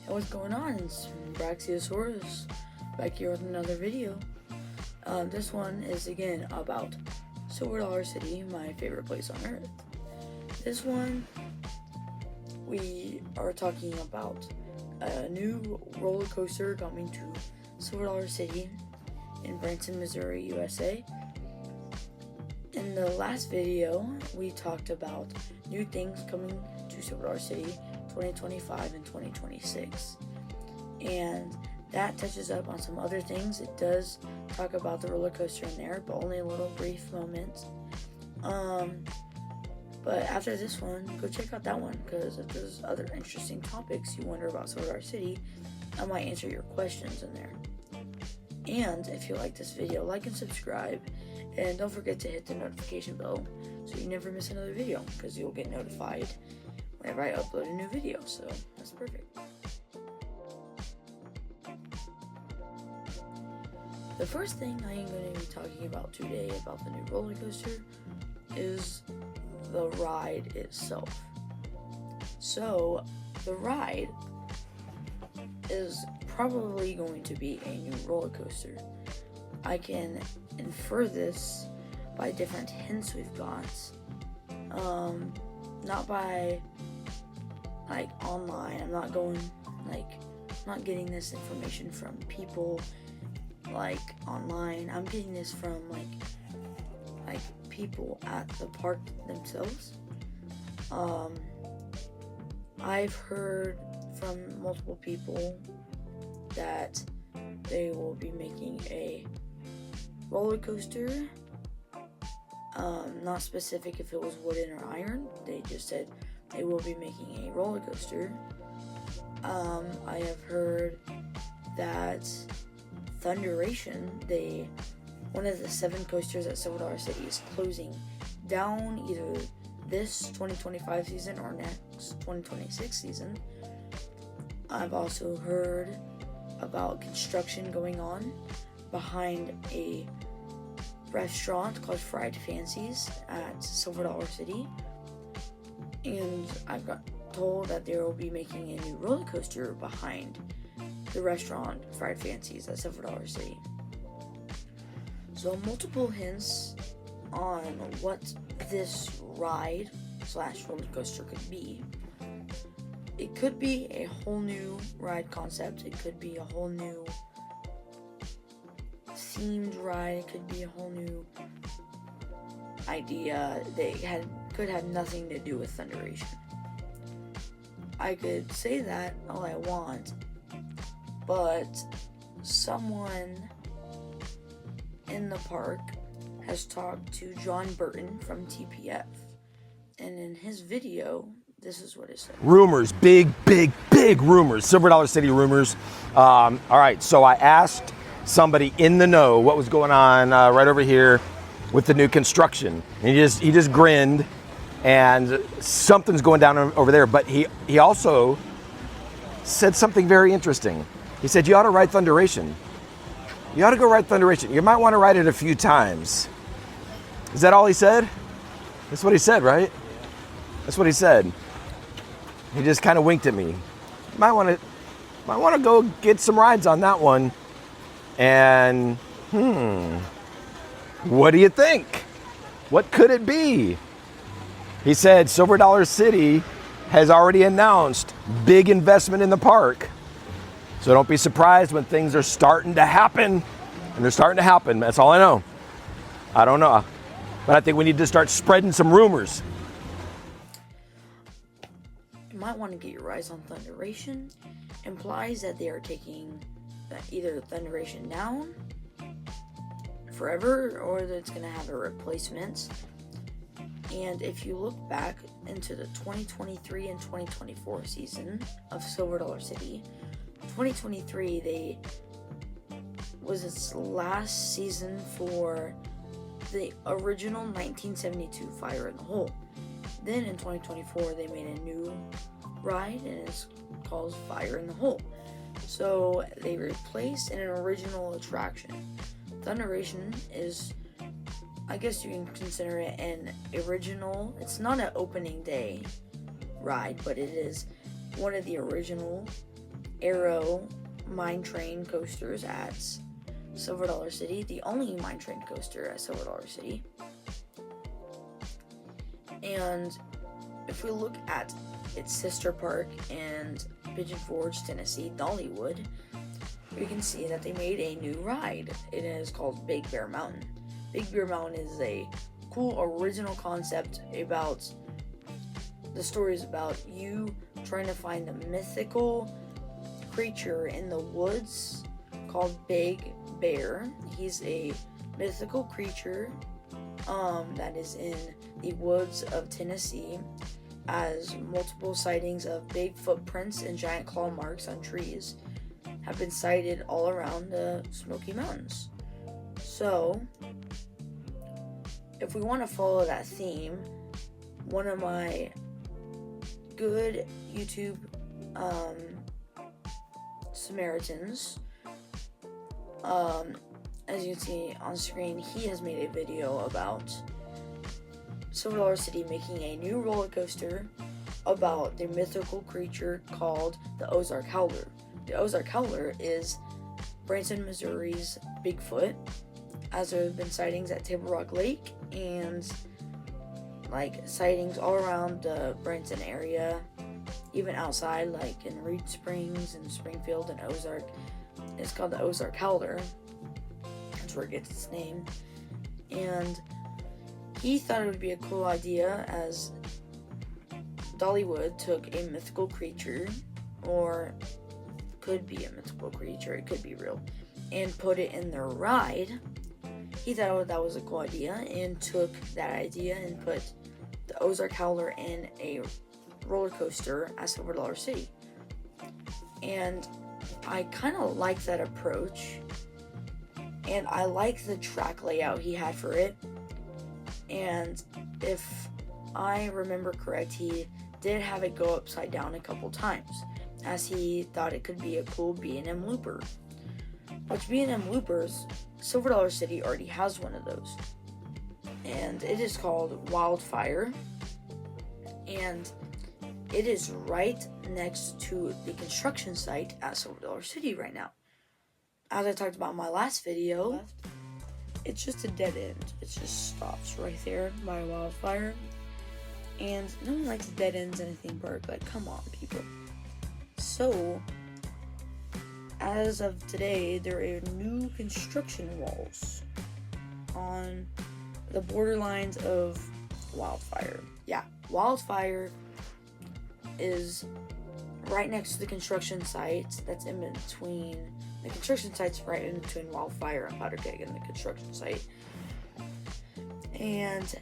Hey, what's going on? It's Brachiosaurus back here with another video. This one is again about Silver Dollar City, my favorite place on earth. This one, we are talking about a new roller coaster coming to Silver Dollar City in Branson, Missouri, USA. In the last video, we talked about new things coming to Silver Dollar City 2025 and 2026. And that touches up on some other things. It does talk about the roller coaster in there, but only a little brief moment. But after this one, go check out that one, because if there's other interesting topics you wonder about Silver Dollar City, I might answer your questions in there. And if you like this video, like and subscribe, and don't forget to hit the notification bell so you never miss another video, because you'll get notified whenever I upload a new video. So that's perfect. The first thing I am going to be talking about today about the new roller coaster is the ride itself. So the ride is probably going to be a new roller coaster. I can infer this by different hints we've got. Not by online. I'm not getting this information from people online. I'm getting this from people at the park themselves. I've heard from multiple people that they will be making a roller coaster. Not specific if it was wooden or iron. They just said they will be making a roller coaster. I have heard that Thunderation, one of the 7 coasters at Silver Dollar City, is closing down either this 2025 season or next 2026 season. I've also heard about construction going on behind a restaurant called Fried Fancies at Silver Dollar City, and I got told that they will be making a new roller coaster behind the restaurant Fried Fancies at Silver Dollar City. So multiple hints on what this ride / roller coaster could be. It could be a whole new ride concept. It could be a whole new themed ride. It could be a whole new idea. Could have nothing to do with Thunderation. I could say that all I want, but someone in the park has talked to John Burton from TPF, and in his video, this is what it said. Rumors, big rumors, Silver Dollar City rumors. All right, so I asked somebody in the know what was going on right over here with the new construction. And he just grinned, and something's going down over there. But he also said something very interesting. He said, you ought to ride Thunderation. You ought to go ride Thunderation. You might want to ride it a few times. Is that all he said? That's what he said, right? That's what he said. He just kind of winked at me. You might want to go get some rides on that one. And what do you think? What could it be? He said Silver Dollar City has already announced big investment in the park. So don't be surprised when things are starting to happen. And they're starting to happen. That's all I know. I don't know. But I think we need to start spreading some rumors. You might want to get your eyes on Thunderation. Implies that they are taking either Thunderation down forever, or that it's going to have a replacement. And if you look back into the 2023 and 2024 season of Silver Dollar City, 2023 was its last season for the original 1972 Fire in the Hole. Then in 2024 they made a new ride, and it's called Fire in the Hole. So they replaced an original attraction. Thunderation is, I guess you can consider it an original. It's not an opening day ride, but it is one of the original Arrow Mine Train coasters at Silver Dollar City, the only mine train coaster at Silver Dollar City. And if we look at its sister park in Pigeon Forge, Tennessee, Dollywood, we can see that they made a new ride. It is called Big Bear Mountain. Big Bear Mountain is a cool original concept about the stories about you trying to find the mythical creature in the woods called Big Bear. He's a mythical creature that is in the woods of Tennessee, as multiple sightings of big footprints and giant claw marks on trees have been sighted all around the Smoky Mountains. So, if we want to follow that theme, one of my good YouTube Samaritans, as you can see on screen, he has made a video about Silver Dollar City making a new roller coaster about the mythical creature called the Ozark Howler. The Ozark Howler is Branson, Missouri's Bigfoot, as there have been sightings at Table Rock Lake and sightings all around the Branson area, even outside, like in Reed Springs and Springfield and Ozark. It's called the Ozark Howler. That's where it gets its name. And he thought it would be a cool idea, as Dollywood took a mythical creature, or could be a mythical creature, it could be real, and put it in their ride. He thought that was a cool idea and took that idea and put the Ozark Howler in a roller coaster at Silver Dollar City. And I kind of like that approach, and I like the track layout he had for it. And if I remember correct, he did have it go upside down a couple times, as he thought it could be a cool B&M looper. Which B&M loopers, Silver Dollar City already has one of those. And it is called Wildfire. And it is right next to the construction site at Silver Dollar City right now. As I talked about in my last video, it's just a dead end. It just stops right there by Wildfire. And no one likes dead ends in a theme park. Like, come on, people. So, as of today, there are new construction walls on the borderlines of Wildfire. Yeah, Wildfire is right next to the construction site that's in between. The construction site's right in between Wildfire and Powder Keg and the construction site. And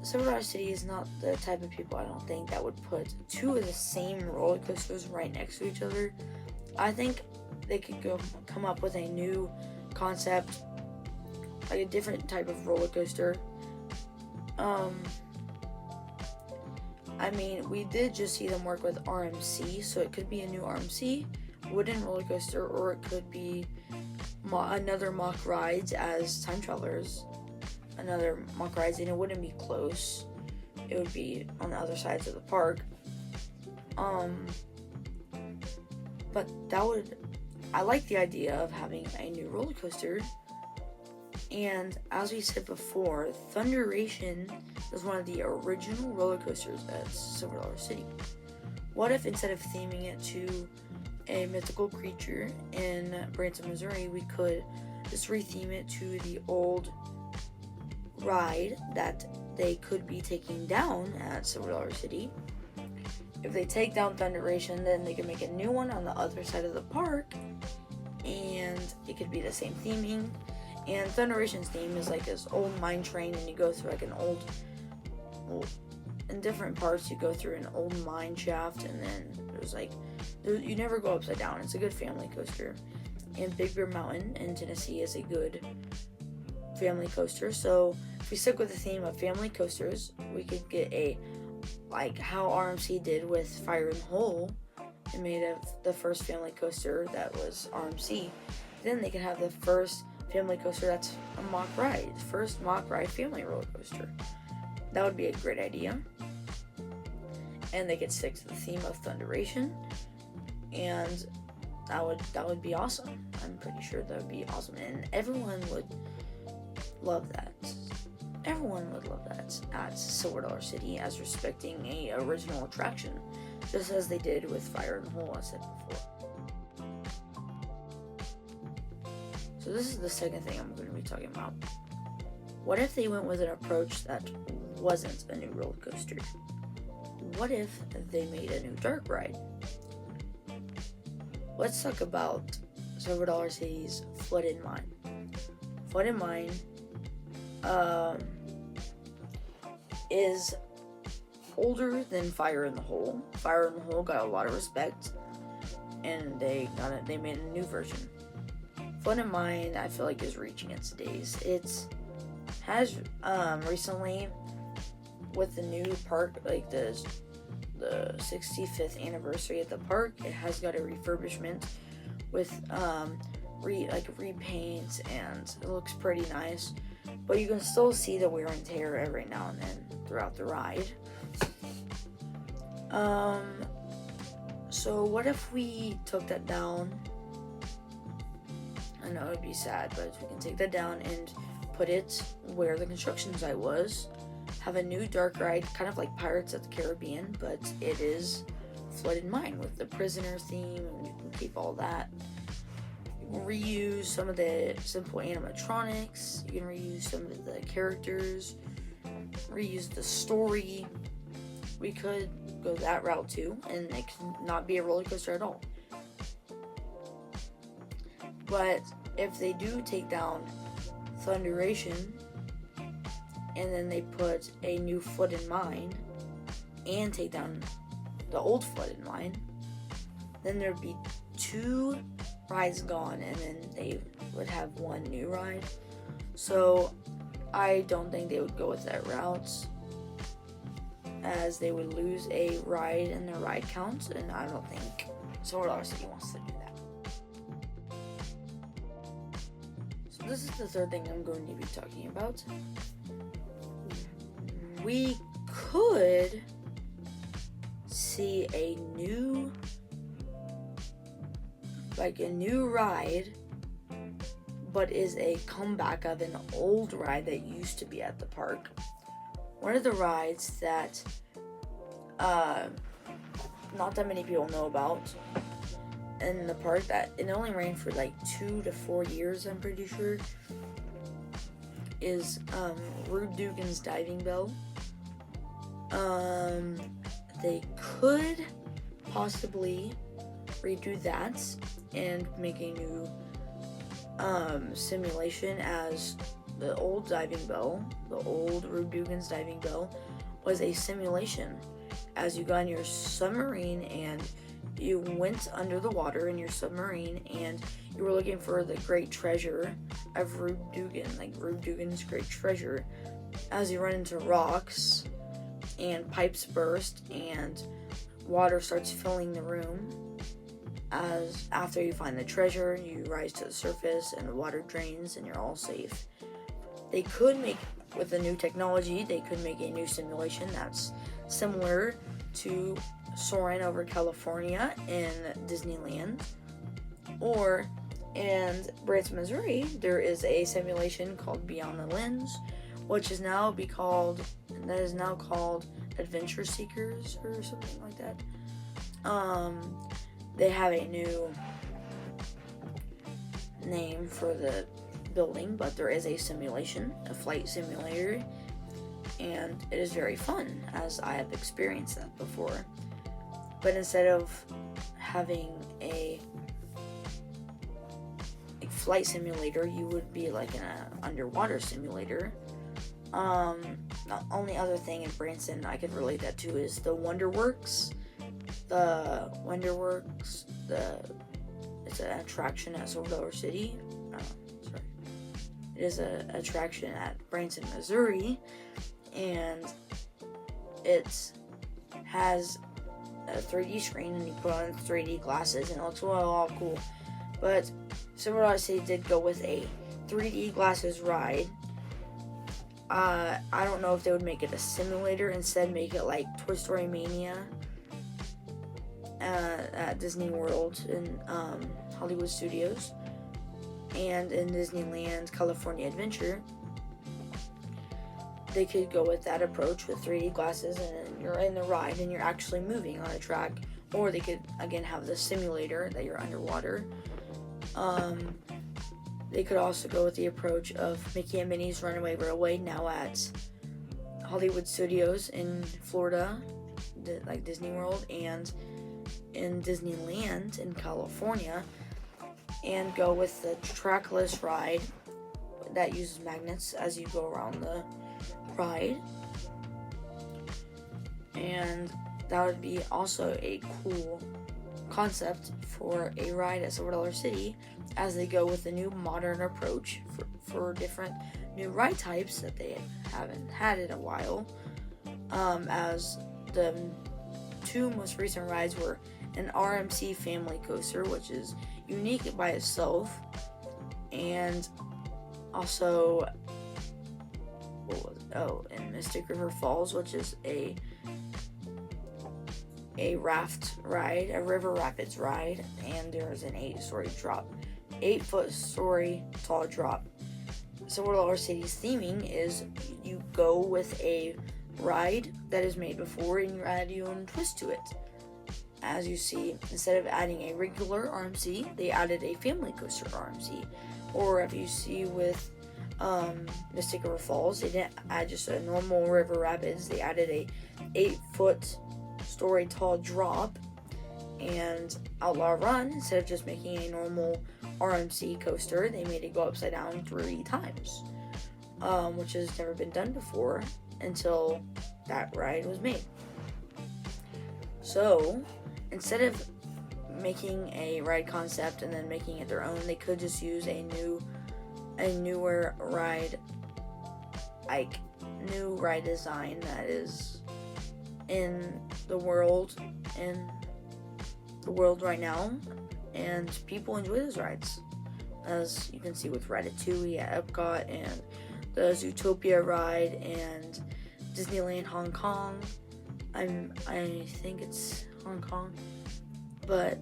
Silver Dollar City is not the type of people, I don't think, that would put two of the same roller coasters right next to each other. I think they could come up with a new concept, like a different type of roller coaster. I mean, we did just see them work with RMC, so it could be a new RMC wooden roller coaster, or it could be another mock rides as Time Travelers. Another mock rides, and it wouldn't be close. It would be on the other sides of the park. But I like the idea of having a new roller coaster. And as we said before, Thunderation is one of the original roller coasters at Silver Dollar City. What if instead of theming it to a mythical creature in Branson, Missouri, we could just retheme it to the old ride that they could be taking down at Silver Dollar City? If they take down Thunderation, then they can make a new one on the other side of the park, and it could be the same theming. And Thunderation's theme is like this old mine train, and you go through like an old in different parts you go through an old mine shaft, and then you never go upside down. It's a good family coaster. And Big Bear Mountain in Tennessee is a good family coaster. So if we stick with the theme of family coasters, we could get like how RMC did with Fire in the Hole and made of the first family coaster that was RMC. Then they could have the first family coaster that's a mock ride, first mock ride family roller coaster. That would be a great idea. And they could stick to the theme of Thunderation. and that would be awesome. I'm pretty sure that would be awesome, and everyone would love that. Everyone would love that at Silver Dollar City, as respecting a original attraction, just as they did with Fire in the Hole, as I said before. So this is the second thing I'm going to be talking about. What if they went with an approach that wasn't a new roller coaster? What if they made a new dark ride? Let's talk about Silver Dollar City's Flooded Mine. Flooded Mine is older than Fire in the Hole. Fire in the Hole got a lot of respect, and they made a new version. Flooded Mine, I feel like, is reaching its days. It has recently, with the new park, like the 65th anniversary at the park, it has got a refurbishment with repaints, and it looks pretty nice. But you can still see the wear and tear every now and then throughout the ride. So what if we took that down? I know it'd be sad, but we can take that down and put it where the construction site was. Have a new dark ride, kind of like Pirates of the Caribbean, but it is Flooded Mine with the prisoner theme, and you can keep all that. You can reuse some of the simple animatronics. You can reuse some of the characters. Reuse the story. We could go that route too, and it can not be a roller coaster at all. But if they do take down Thunderation, and then they put a new Flooded Mine, and take down the old Flooded Mine, then there'd be 2 rides gone, and then they would have 1 new ride. So I don't think they would go with that route, as they would lose a ride in their ride counts, and I don't think Silver Dollar City wants to do that. So this is the third thing I'm going to be talking about. We could see a new ride, but is a comeback of an old ride that used to be at the park. One of the rides that not that many people know about in the park, that it only ran for like 2 to 4 years, I'm pretty sure, is Rube Dugan's Diving Bell. They could possibly redo that and make a new simulation, as the old Diving Bell, the old Rube Dugan's Diving Bell, was a simulation, as you got in your submarine and you went under the water in your submarine, and you were looking for the great treasure of Rube Dugan, like Rube Dugan's great treasure, as you run into rocks and pipes burst and water starts filling the room. As after you find the treasure, you rise to the surface and the water drains and you're all safe. They could make, with the new technology, they could make a new simulation that's similar to soaring over California in Disneyland. Or in Branson, Missouri, there is a simulation called Beyond the Lens, which is now called Adventure Seekers or something like that. They have a new name for the building, but there is a simulation, a flight simulator, and it is very fun, as I have experienced that before. But instead of having a flight simulator, you would be like in an underwater simulator. The only other thing in Branson I could relate that to is the Wonderworks. It's an attraction at Silver Dollar City. It is an attraction at Branson, Missouri, and it has a 3D screen, and you put on 3D glasses, and it looks all cool. But Silver Dollar City did go with a 3D glasses ride. I don't know if they would make it a simulator, instead make it like Toy Story Mania, at Disney World in Hollywood Studios and in Disneyland California Adventure. They could go with that approach with 3D glasses, and you're in the ride and you're actually moving on a track. Or they could, again, have the simulator that you're underwater. They could also go with the approach of Mickey and Minnie's Runaway Railway, now at Hollywood Studios in Florida, like Disney World, and in Disneyland in California, and go with the trackless ride that uses magnets as you go around the ride. And that would be also a cool concept for a ride at Silver Dollar City, as they go with the new modern approach for different new ride types that they haven't had in a while. As the two most recent rides were an RMC family coaster, which is unique by itself, and also in Mystic River Falls, which is a raft ride, a river rapids ride, and there's an 8-foot story tall drop. Silver Dollar City's theming is you go with a ride that is made before and you add your own twist to it. As you see, instead of adding a regular RMC, they added a family coaster RMC. Or if you see with Mystic River Falls, they didn't add just a normal river rapids, they added a 8-foot story tall drop. And Outlaw Run, instead of just making a normal RMC coaster, they made it go upside down 3 times, which has never been done before until that ride was made. So instead of making a ride concept and then making it their own, they could just use a newer ride, like new ride design that is in the world right now, and people enjoy those rides, as you can see with Ratatouille at Epcot, and the Zootopia ride, and Disneyland Hong Kong. I think it's Hong Kong, but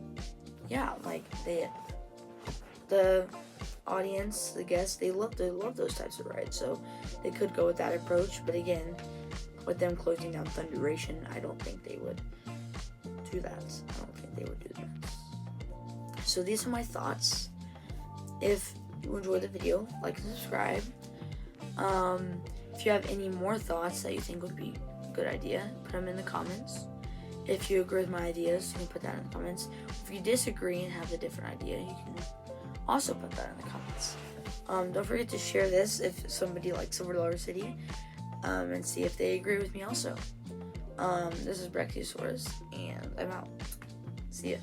yeah, like the audience, the guests, they love those types of rides, so they could go with that approach. But again, with them closing down Thunderation, I don't think they would do that. So these are my thoughts. If you enjoyed the video, like and subscribe. If you have any more thoughts that you think would be a good idea, put them in the comments. If you agree with my ideas, you can put that in the comments. If you disagree and have a different idea, you can also put that in the comments. Don't forget to share this if somebody likes Silver Dollar City, and see if they agree with me also. This is Brachiosaurus, and I'm out. See ya.